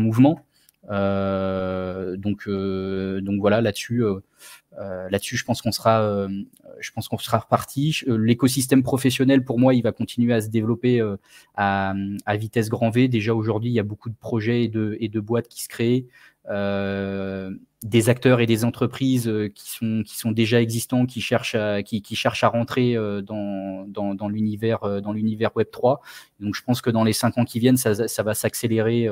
[SPEAKER 4] mouvement. Donc voilà, là-dessus, je pense qu'on sera reparti. L'écosystème professionnel, pour moi, il va continuer à se développer à vitesse grand V. Déjà aujourd'hui, il y a beaucoup de projets et de boîtes qui se créent, des acteurs et des entreprises qui sont déjà existants, qui cherchent à rentrer dans l'univers Web3. Donc je pense que dans les 5 ans qui viennent, ça va s'accélérer.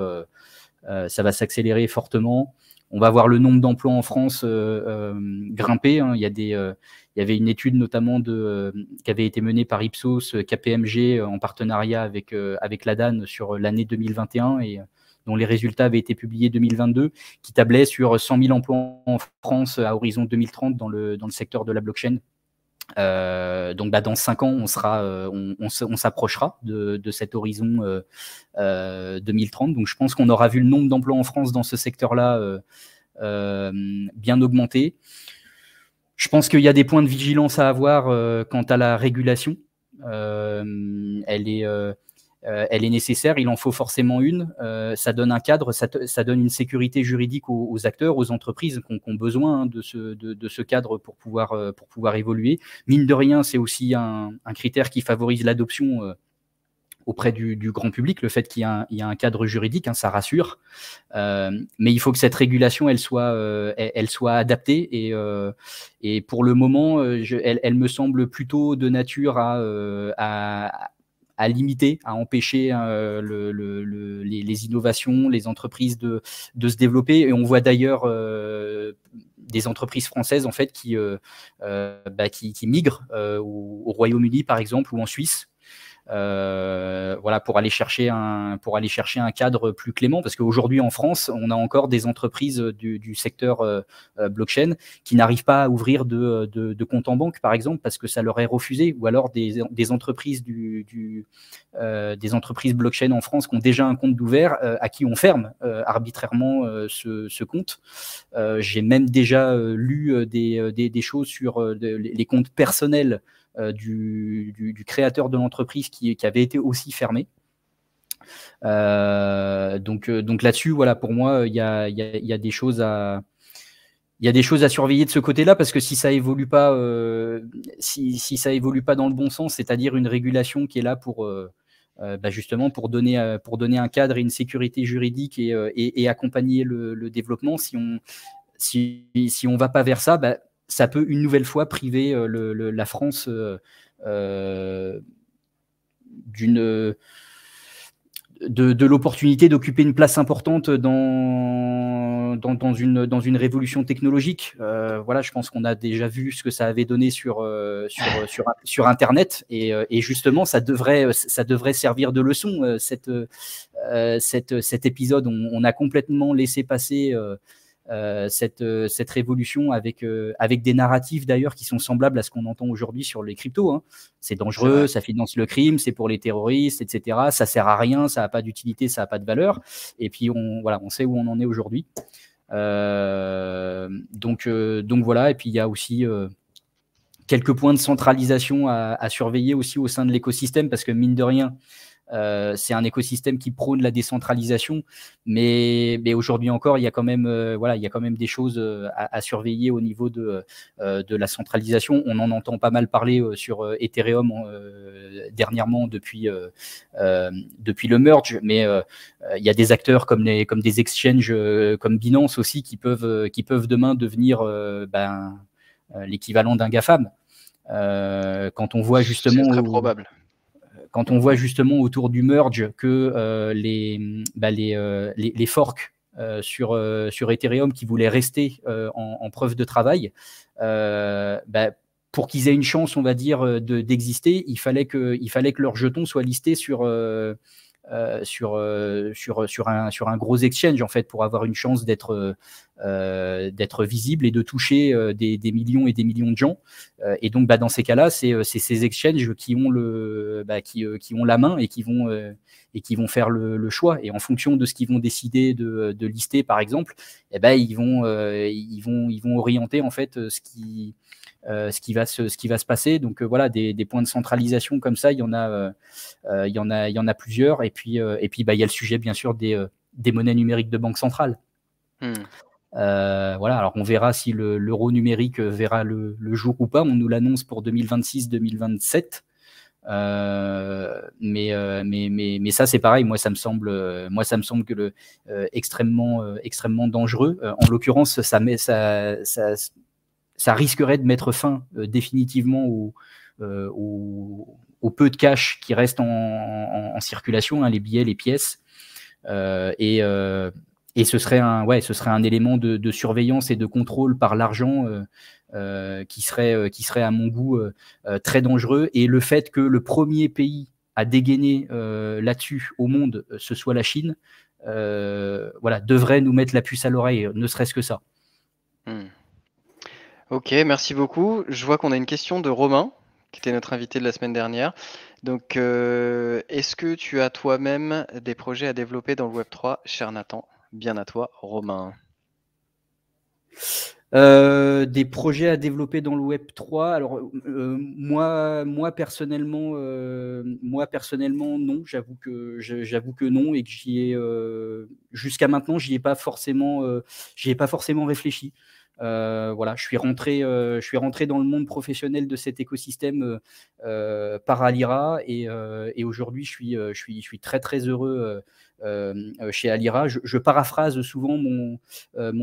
[SPEAKER 4] Ça va s'accélérer fortement. On va voir le nombre d'emplois en France grimper. Hein. Il y avait une étude notamment qui avait été menée par Ipsos, KPMG, en partenariat avec l'ADAN sur l'année 2021, et dont les résultats avaient été publiés 2022, qui tablait sur 100 000 emplois en France à horizon 2030 dans le secteur de la blockchain. Donc dans 5 ans, on s'approchera de cet horizon 2030. Donc je pense qu'on aura vu le nombre d'emplois en France dans ce secteur-là bien augmenté. Je pense qu'il y a des points de vigilance à avoir quant à la régulation. Elle est nécessaire, il en faut forcément une. Ça donne un cadre, ça donne une sécurité juridique aux acteurs, aux entreprises qui ont besoin de ce cadre pour pouvoir évoluer. Mine de rien, c'est aussi un critère qui favorise l'adoption auprès du grand public, le fait qu'il y a un cadre juridique, ça rassure. Mais il faut que cette régulation, elle soit adaptée. Et pour le moment, elle me semble plutôt de nature à limiter, à empêcher les innovations, les entreprises de se développer. Et on voit d'ailleurs des entreprises françaises en fait qui migrent au Royaume-Uni par exemple ou en Suisse. Voilà, pour aller chercher un cadre plus clément, parce qu'aujourd'hui en France, on a encore des entreprises du secteur blockchain qui n'arrivent pas à ouvrir de compte en banque, par exemple, parce que ça leur est refusé, ou alors des entreprises des entreprises blockchain en France qui ont déjà un compte d'ouvert, à qui on ferme arbitrairement ce compte. J'ai même déjà lu des choses sur les comptes personnels du créateur de l'entreprise qui avait été aussi fermé. Donc là-dessus, voilà, pour moi, il y a des choses à surveiller de ce côté-là, parce que si ça évolue pas, si ça évolue pas dans le bon sens, c'est-à-dire une régulation qui est là pour justement pour donner un cadre et une sécurité juridique et accompagner le développement, si on va pas vers ça, ça peut une nouvelle fois priver la France de l'opportunité d'occuper une place importante dans une révolution technologique. Voilà, je pense qu'on a déjà vu ce que ça avait donné sur Internet, et justement ça devrait servir de leçon. Cet épisode, on a complètement laissé passer cette révolution avec des narratifs d'ailleurs qui sont semblables à ce qu'on entend aujourd'hui sur les cryptos. C'est dangereux, ça finance le crime, c'est pour les terroristes, etc. Ça sert à rien, ça n'a pas d'utilité, ça n'a pas de valeur. Et puis on sait où on en est aujourd'hui. Donc voilà. Et puis il y a aussi quelques points de centralisation à surveiller aussi au sein de l'écosystème, parce que mine de rien, c'est un écosystème qui prône la décentralisation, mais aujourd'hui encore, il y a quand même des choses à surveiller au niveau de la centralisation. On en entend pas mal parler sur Ethereum dernièrement depuis le merge, mais il y a des acteurs comme des exchanges comme Binance aussi qui peuvent demain devenir l'équivalent d'un GAFAM. Quand on voit justement,
[SPEAKER 1] c'est très probable.
[SPEAKER 4] Quand on voit justement autour du merge que les forks sur Ethereum qui voulaient rester en preuve de travail, pour qu'ils aient une chance, on va dire, d'exister, il fallait que leurs jetons soient listés sur un gros exchange, en fait, pour avoir une chance d'être visible et de toucher des millions et des millions de gens. Et donc, dans ces cas-là, c'est ces exchanges qui ont qui ont la main et qui vont faire le choix. Et en fonction de ce qu'ils vont décider de lister, par exemple, ils vont orienter en fait ce qui va se passer. Donc voilà, des points de centralisation comme ça, il y en a plusieurs. Et puis il y a le sujet bien sûr des monnaies numériques de banque centrale. Voilà, alors on verra si l'euro numérique verra le jour ou pas. On nous l'annonce pour 2026-2027. Mais ça c'est pareil. Moi ça me semble que extrêmement dangereux. En l'occurrence, ça risquerait de mettre fin définitivement au peu de cash qui reste en circulation, les billets, les pièces, et ce serait un élément de surveillance et de contrôle par l'argent qui serait à mon goût très dangereux. Et le fait que le premier pays à dégainer là-dessus au monde, ce soit la Chine, devrait nous mettre la puce à l'oreille, ne serait-ce que ça.
[SPEAKER 1] Ok, merci beaucoup. Je vois qu'on a une question de Romain, qui était notre invité de la semaine dernière. Donc, est-ce que tu as toi-même des projets à développer dans le Web3, cher Nathan? Bien à toi, Romain.
[SPEAKER 4] Des projets à développer dans le Web 3. Alors, moi personnellement, non. J'avoue que non et que jusqu'à maintenant, j'y ai pas forcément réfléchi. Voilà, je suis rentré dans le monde professionnel de cet écosystème par Alira et aujourd'hui, je suis très très heureux chez Alira. Je paraphrase souvent mon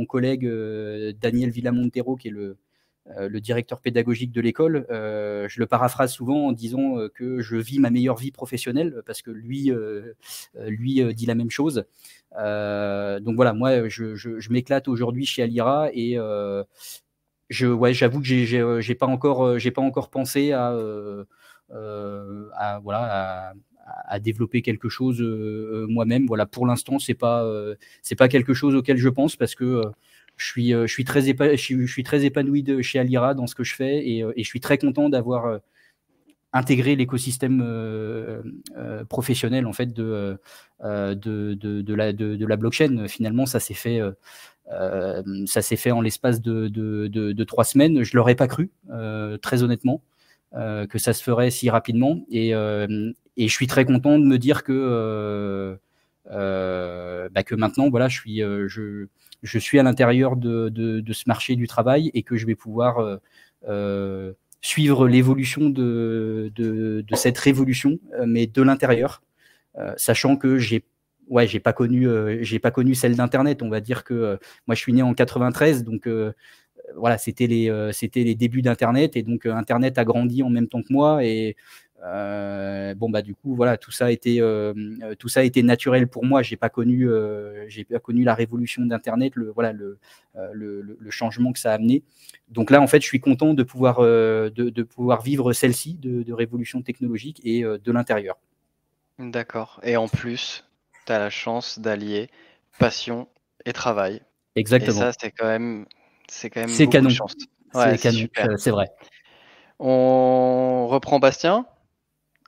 [SPEAKER 4] collègue Daniel Villamontero, qui est le directeur pédagogique de l'école. Je le paraphrase souvent en disant que je vis ma meilleure vie professionnelle parce que lui dit la même chose. Donc voilà, moi, je m'éclate aujourd'hui chez Alira et j'avoue que j'ai pas encore pensé à développer quelque chose moi-même. Voilà, pour l'instant, c'est pas quelque chose auquel je pense parce que je suis très épanoui chez Alira dans ce que je fais et je suis très content d'avoir intégré l'écosystème professionnel en fait de la blockchain. Finalement, ça s'est fait en l'espace de 3 semaines. Je l'aurais pas cru, très honnêtement, que ça se ferait si rapidement. Et je suis très content de me dire que maintenant, voilà, je suis à l'intérieur de ce marché du travail et que je vais pouvoir suivre l'évolution de cette révolution, mais de l'intérieur, sachant que j'ai pas connu celle d'Internet. On va dire que moi, je suis né en 93, donc voilà, c'était les débuts d'Internet, et donc Internet a grandi en même temps que moi, et du coup, voilà, tout ça a été naturel pour moi. J'ai pas connu la révolution d'Internet, le changement que ça a amené. Donc là, en fait, je suis content de pouvoir vivre celle-ci de révolution technologique et de l'intérieur.
[SPEAKER 1] D'accord. Et en plus, tu as la chance d'allier passion et travail.
[SPEAKER 4] Exactement.
[SPEAKER 1] Et ça, c'est quand même
[SPEAKER 4] C'est
[SPEAKER 1] beaucoup
[SPEAKER 4] canon.
[SPEAKER 1] de chance.
[SPEAKER 4] C'est
[SPEAKER 1] Ouais, c'est
[SPEAKER 4] canon,
[SPEAKER 1] super.
[SPEAKER 4] c'est vrai.
[SPEAKER 1] On reprend Bastien.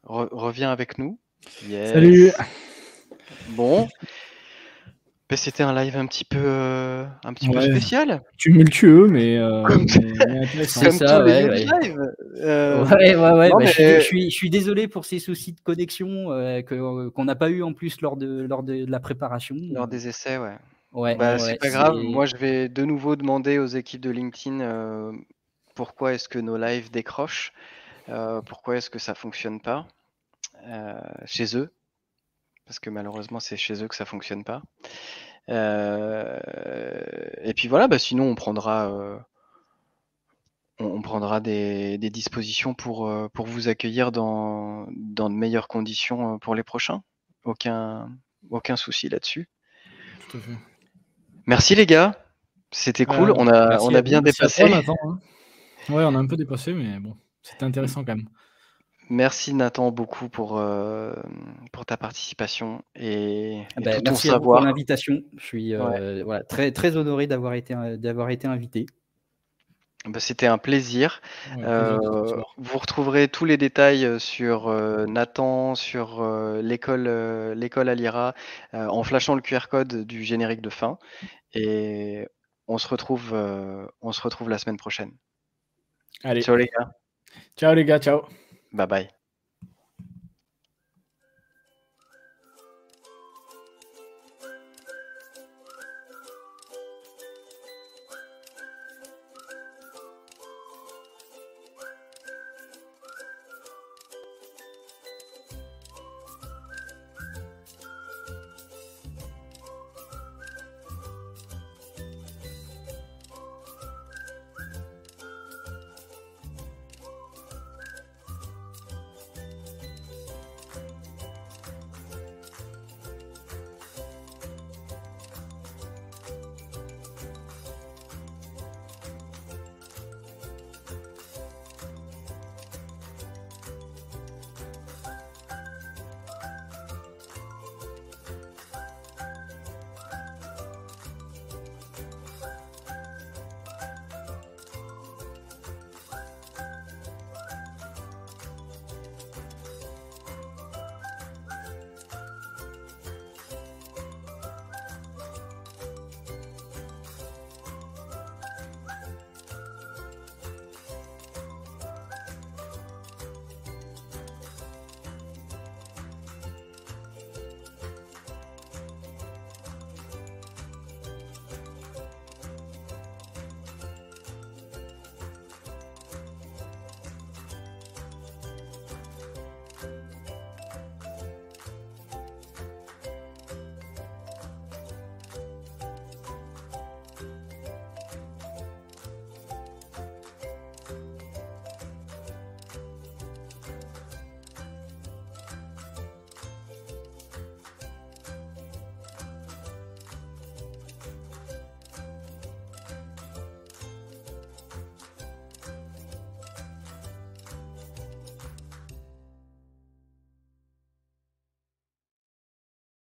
[SPEAKER 1] Reviens avec nous. Yes.
[SPEAKER 2] Salut.
[SPEAKER 1] Bon. C'était un live un petit peu
[SPEAKER 2] Ouais.
[SPEAKER 1] spécial.
[SPEAKER 2] Tumultueux, mais intéressant.
[SPEAKER 4] C'est
[SPEAKER 1] Comme
[SPEAKER 4] ça,
[SPEAKER 1] tous les
[SPEAKER 4] ouais,
[SPEAKER 1] autres
[SPEAKER 4] ouais.
[SPEAKER 1] lives.
[SPEAKER 4] Ouais.
[SPEAKER 1] Non,
[SPEAKER 4] Bah,
[SPEAKER 1] mais-
[SPEAKER 4] je suis désolé pour ces soucis de connexion qu'on n'a pas eu en plus lors de la préparation.
[SPEAKER 1] Lors des essais, ouais.
[SPEAKER 4] Ouais,
[SPEAKER 1] Bah,
[SPEAKER 4] ouais,
[SPEAKER 1] c'est pas
[SPEAKER 4] c'est-
[SPEAKER 1] grave. Moi, je vais de nouveau demander aux équipes de LinkedIn pourquoi est-ce que nos lives décrochent, pourquoi est-ce que ça fonctionne pas chez eux, parce que malheureusement, c'est chez eux que ça fonctionne pas. Et puis voilà, bah, sinon on prendra des dispositions pour vous accueillir dans de meilleures conditions pour les prochains. Aucun souci là-dessus.
[SPEAKER 2] Tout à fait.
[SPEAKER 1] Merci les gars, c'était cool. On
[SPEAKER 4] merci
[SPEAKER 1] a
[SPEAKER 4] à
[SPEAKER 1] bien
[SPEAKER 4] vous.
[SPEAKER 2] Merci à
[SPEAKER 1] dépassé.
[SPEAKER 2] toi, Nathan, hein. Ouais, on a un peu dépassé, mais bon, c'était intéressant quand même.
[SPEAKER 1] Merci Nathan beaucoup pour ta participation et tout ton
[SPEAKER 4] Merci à vous
[SPEAKER 1] savoir.
[SPEAKER 4] pour l'invitation. Je suis voilà, très, très honoré d'avoir été invité.
[SPEAKER 1] Bah, c'était un plaisir.
[SPEAKER 2] Ouais, plaisir de te recevoir.
[SPEAKER 1] Vous retrouverez tous les détails sur Nathan, sur l'école Alira, en flashant le QR code du générique de fin. Et on se retrouve la semaine prochaine.
[SPEAKER 2] Allez.
[SPEAKER 1] Ciao les gars.
[SPEAKER 2] Ciao les gars, ciao.
[SPEAKER 1] Bye bye.